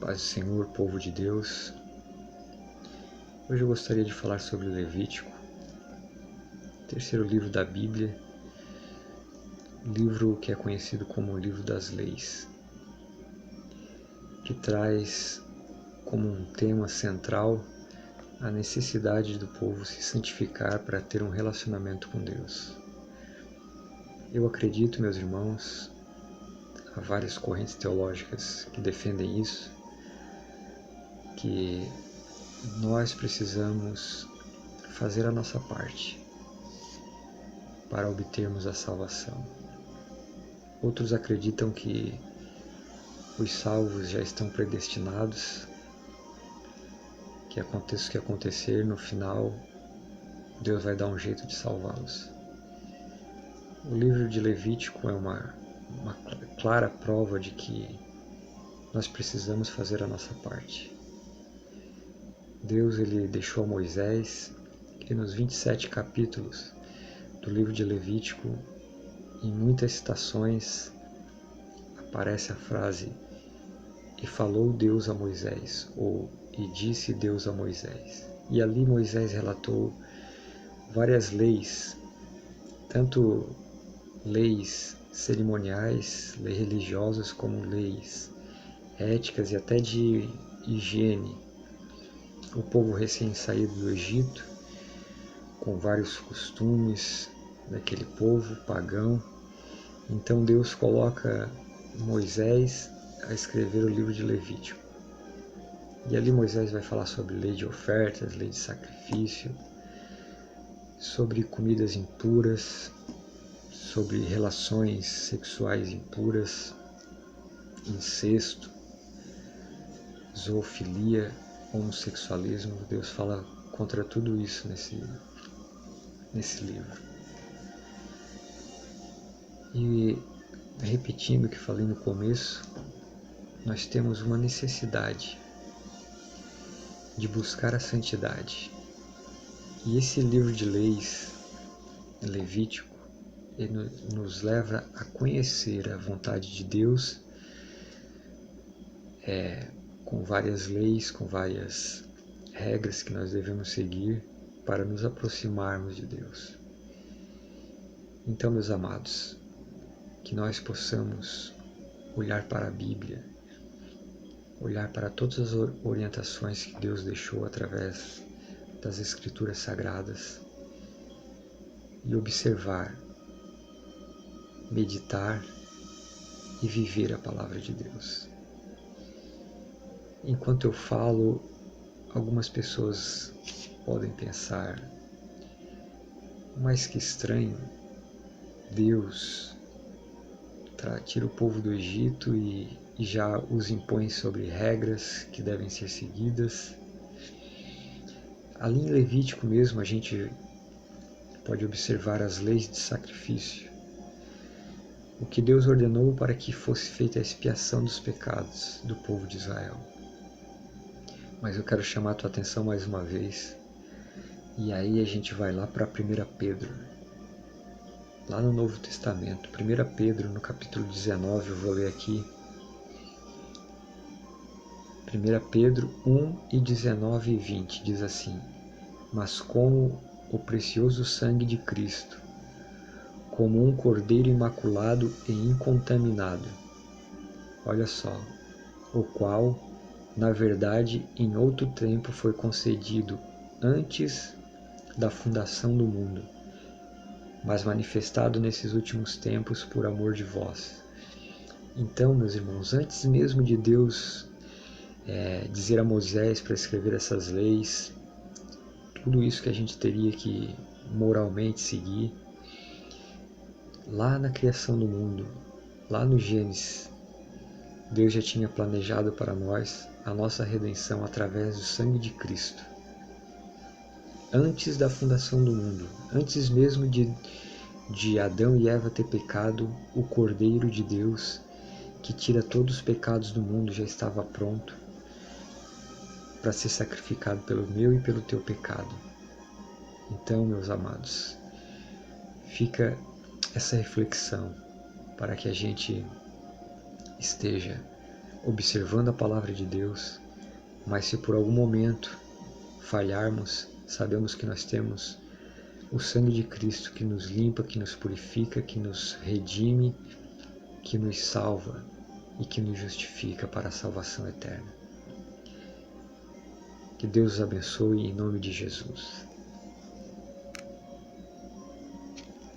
Paz do Senhor, povo de Deus. Hoje eu gostaria de falar sobre o Levítico, terceiro livro da Bíblia, livro que é conhecido como o livro das leis, que traz como um tema central a necessidade do povo se santificar para ter um relacionamento com Deus. Eu acredito, meus irmãos, há várias correntes teológicas que defendem isso, que nós precisamos fazer a nossa parte para obtermos a salvação. Outros acreditam que os salvos já estão predestinados, que aconteça o que acontecer, no final Deus vai dar um jeito de salvá-los. O livro de Levítico é uma clara prova de que nós precisamos fazer a nossa parte. Deus ele deixou a Moisés que nos 27 capítulos do livro de Levítico, em muitas citações, aparece a frase "E falou Deus a Moisés", ou "E disse Deus a Moisés". E ali Moisés relatou várias leis, tanto leis cerimoniais, leis religiosas, como leis éticas e até de higiene. O povo recém-saído do Egito, com vários costumes daquele povo pagão. Então Deus coloca Moisés a escrever o livro de Levítico. E ali Moisés vai falar sobre lei de ofertas, lei de sacrifício, sobre comidas impuras, sobre relações sexuais impuras, incesto, zoofilia, homossexualismo. Deus fala contra tudo isso nesse livro. E repetindo o que falei no começo, nós temos uma necessidade de buscar a santidade. E esse livro de leis, Levítico, ele nos leva a conhecer a vontade de Deus, com várias leis, com várias regras que nós devemos seguir para nos aproximarmos de Deus. Então, meus amados, que nós possamos olhar para a Bíblia, olhar para todas as orientações que Deus deixou através das Escrituras Sagradas e observar, meditar e viver a Palavra de Deus. Enquanto eu falo, algumas pessoas podem pensar, mas que estranho, Deus tira o povo do Egito e já os impõe sobre regras que devem ser seguidas. Ali em Levítico mesmo a gente pode observar as leis de sacrifício, o que Deus ordenou para que fosse feita a expiação dos pecados do povo de Israel. Mas eu quero chamar a tua atenção mais uma vez, e aí a gente vai lá para 1 Pedro, lá no Novo Testamento, 1 Pedro no capítulo 19, eu vou ler aqui, 1 Pedro 1 e 19 e 20, diz assim: "Mas como o precioso sangue de Cristo, como um cordeiro imaculado e incontaminado", olha só, "o qual, na verdade, em outro tempo foi concedido antes da fundação do mundo, mas manifestado nesses últimos tempos por amor de vós." Então, meus irmãos, antes mesmo de Deus dizer a Moisés para escrever essas leis, tudo isso que a gente teria que moralmente seguir, lá na criação do mundo, lá no Gênesis, Deus já tinha planejado para nós a nossa redenção através do sangue de Cristo. Antes da fundação do mundo, antes mesmo de Adão e Eva ter pecado, o Cordeiro de Deus, que tira todos os pecados do mundo, já estava pronto para ser sacrificado pelo meu e pelo teu pecado. Então, meus amados, fica essa reflexão para que a gente esteja observando a palavra de Deus, mas se por algum momento falharmos, sabemos que nós temos o sangue de Cristo que nos limpa, que nos purifica, que nos redime, que nos salva e que nos justifica para a salvação eterna. Que Deus os abençoe em nome de Jesus.